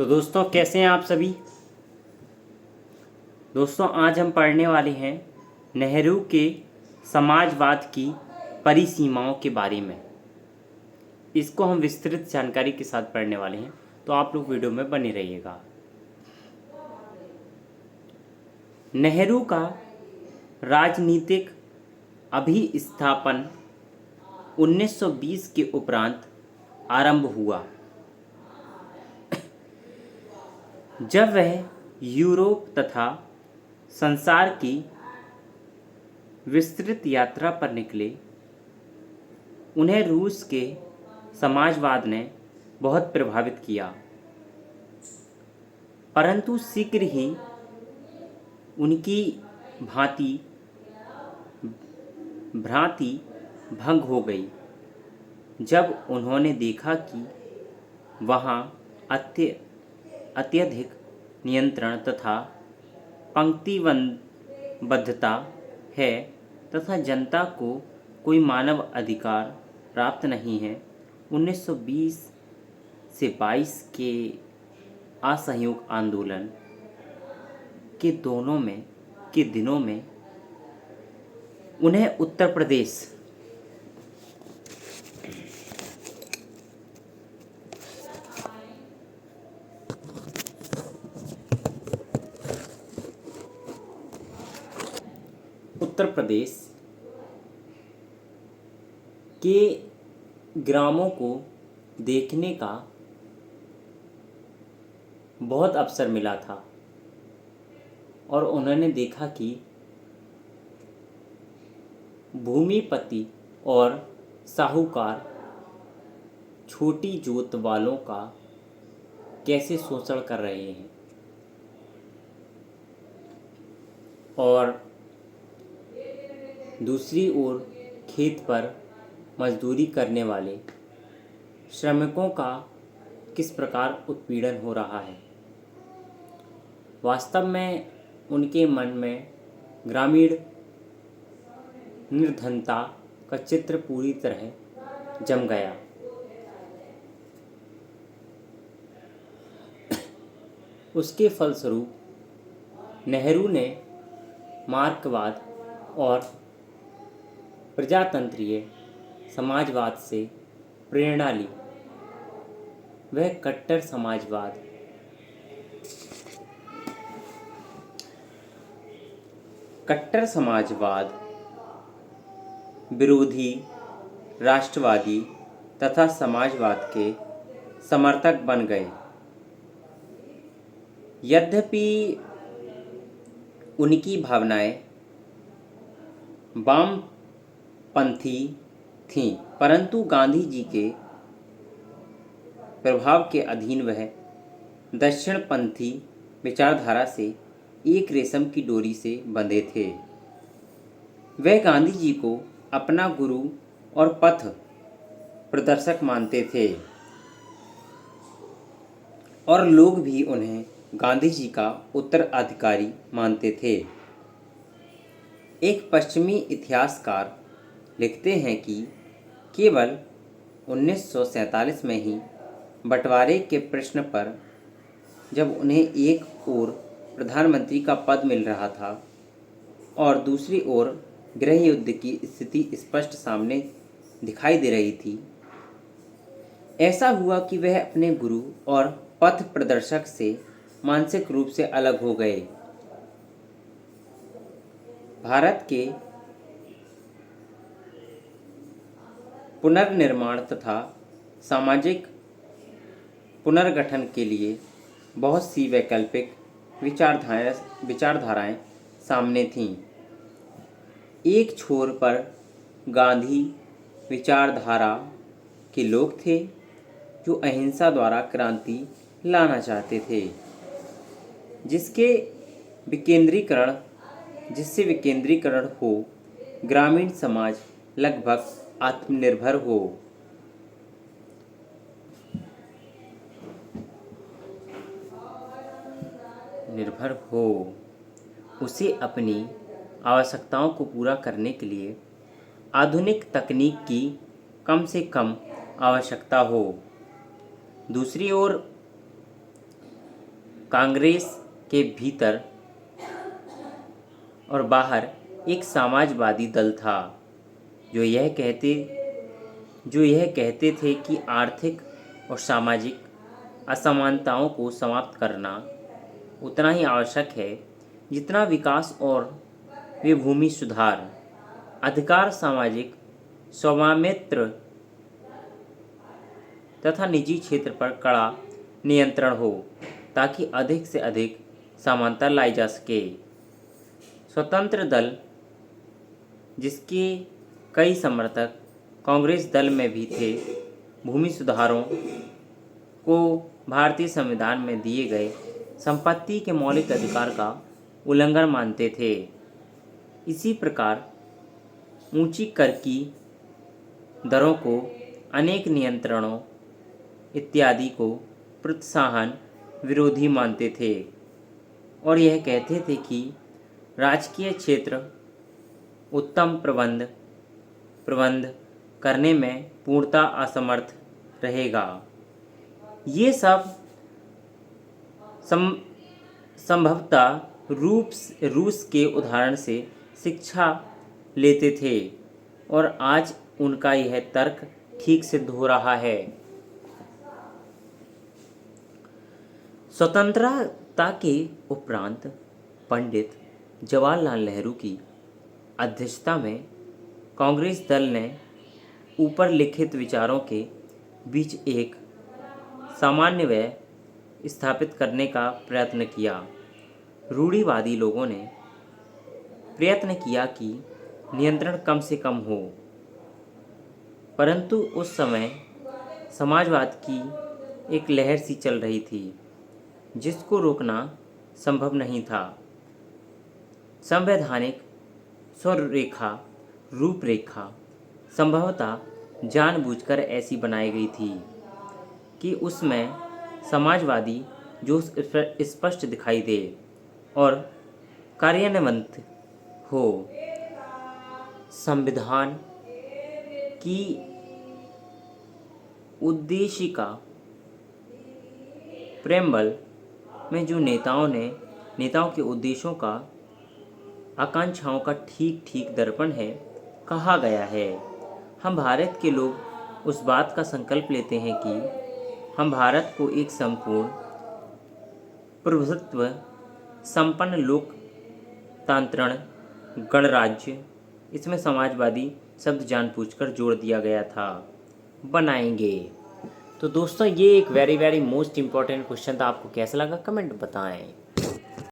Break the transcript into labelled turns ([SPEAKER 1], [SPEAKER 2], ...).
[SPEAKER 1] तो दोस्तों कैसे हैं आप सभी। दोस्तों आज हम पढ़ने वाले हैं नेहरू के समाजवाद की परिसीमाओं के बारे में। इसको हम विस्तृत जानकारी के साथ पढ़ने वाले हैं, तो आप लोग वीडियो में बने रहिएगा। नेहरू का राजनीतिक अभिस्थापन 1920 के उपरांत आरंभ हुआ, जब वह यूरोप तथा संसार की विस्तृत यात्रा पर निकले। उन्हें रूस के समाजवाद ने बहुत प्रभावित किया, परंतु शीघ्र ही उनकी भ्रांति भंग हो गई जब उन्होंने देखा कि वहाँ अत्यधिक नियंत्रण तथा पंक्तिबद्धता है तथा जनता को कोई मानव अधिकार प्राप्त नहीं है। 1920 से 22 के असहयोग आंदोलन के दिनों में उन्हें उत्तर प्रदेश के ग्रामों को देखने का बहुत अवसर मिला था और उन्होंने देखा कि भूमिपति और साहूकार छोटी जोत वालों का कैसे शोषण कर रहे हैं और दूसरी ओर खेत पर मजदूरी करने वाले श्रमिकों का किस प्रकार उत्पीड़न हो रहा है। वास्तव में उनके मन में ग्रामीण निर्धनता का चित्र पूरी तरह जम गया। उसके फलस्वरूप नेहरू ने मार्क्सवाद और प्रजातंत्रीय समाजवाद से प्रेरणा ली। वह कट्टर समाजवाद विरोधी राष्ट्रवादी तथा समाजवाद के समर्थक बन गए। यद्यपि उनकी भावनाएं वामपंथी थीं, परंतु गांधी जी के प्रभाव के अधीन वह दक्षिणपंथी विचारधारा से एक रेशम की डोरी से बंधे थे। वह गांधी जी को अपना गुरु और पथ प्रदर्शक मानते थे और लोग भी उन्हें गांधी जी का उत्तराधिकारी मानते थे। एक पश्चिमी इतिहासकार लिखते हैं कि केवल 1947 में ही बंटवारे के प्रश्न पर, जब उन्हें एक ओर प्रधानमंत्री का पद मिल रहा था और दूसरी ओर गृह युद्ध की स्थिति स्पष्ट सामने दिखाई दे रही थी, ऐसा हुआ कि वह अपने गुरु और पथ प्रदर्शक से मानसिक रूप से अलग हो गए। भारत के पुनर्निर्माण तथा सामाजिक पुनर्गठन के लिए बहुत सी वैकल्पिक विचारधाराएं सामने थीं। एक छोर पर गांधी विचारधारा के लोग थे जो अहिंसा द्वारा क्रांति लाना चाहते थे, जिससे विकेंद्रीकरण हो, ग्रामीण समाज लगभग आत्मनिर्भर हो, उसे अपनी आवश्यकताओं को पूरा करने के लिए आधुनिक तकनीक की कम से कम आवश्यकता हो। दूसरी ओर कांग्रेस के भीतर और बाहर एक समाजवादी दल था जो यह कहते थे कि आर्थिक और सामाजिक असमानताओं को समाप्त करना उतना ही आवश्यक है जितना विकास और भूमि सुधार। अधिकार, सामाजिक स्वामित्व तथा निजी क्षेत्र पर कड़ा नियंत्रण हो ताकि अधिक से अधिक समानता लाई जा सके। स्वतंत्र दल, जिसके कई समर्थक कांग्रेस दल में भी थे, भूमि सुधारों को भारतीय संविधान में दिए गए संपत्ति के मौलिक अधिकार का उल्लंघन मानते थे। इसी प्रकार ऊंची कर की दरों को, अनेक नियंत्रणों इत्यादि को प्रोत्साहन विरोधी मानते थे और यह कहते थे कि राजकीय क्षेत्र उत्तम प्रबंध करने में पूर्णतः असमर्थ रहेगा। ये सब संभवतः रूस के उदाहरण से शिक्षा लेते थे और आज उनका यह तर्क ठीक सिद्ध हो रहा है। स्वतंत्रता के उपरांत पंडित जवाहरलाल नेहरू की अध्यक्षता में कांग्रेस दल ने ऊपर लिखित विचारों के बीच एक सामन्वय स्थापित करने का प्रयत्न किया। रूढ़िवादी लोगों ने प्रयत्न किया कि नियंत्रण कम से कम हो, परंतु उस समय समाजवाद की एक लहर सी चल रही थी जिसको रोकना संभव नहीं था। संवैधानिक रूपरेखा संभवतः जानबूझकर ऐसी बनाई गई थी कि उसमें समाजवादी जो स्पष्ट दिखाई दे और कार्यान्वित हो। संविधान की उद्देशिका प्रेम्बल में जो नेताओं के उद्देश्यों का, आकांक्षाओं का ठीक ठीक दर्पण है कहा गया है। हम भारत के लोग उस बात का संकल्प लेते हैं कि हम भारत को एक संपूर्ण प्रभुत्व संपन्न लोकतांत्रण गणराज्य, इसमें समाजवादी शब्द जानबूझकर जोड़ दिया गया था, बनाएंगे। तो दोस्तों, ये एक वेरी मोस्ट इम्पॉर्टेंट क्वेश्चन था। आपको कैसा लगा कमेंट बताएं।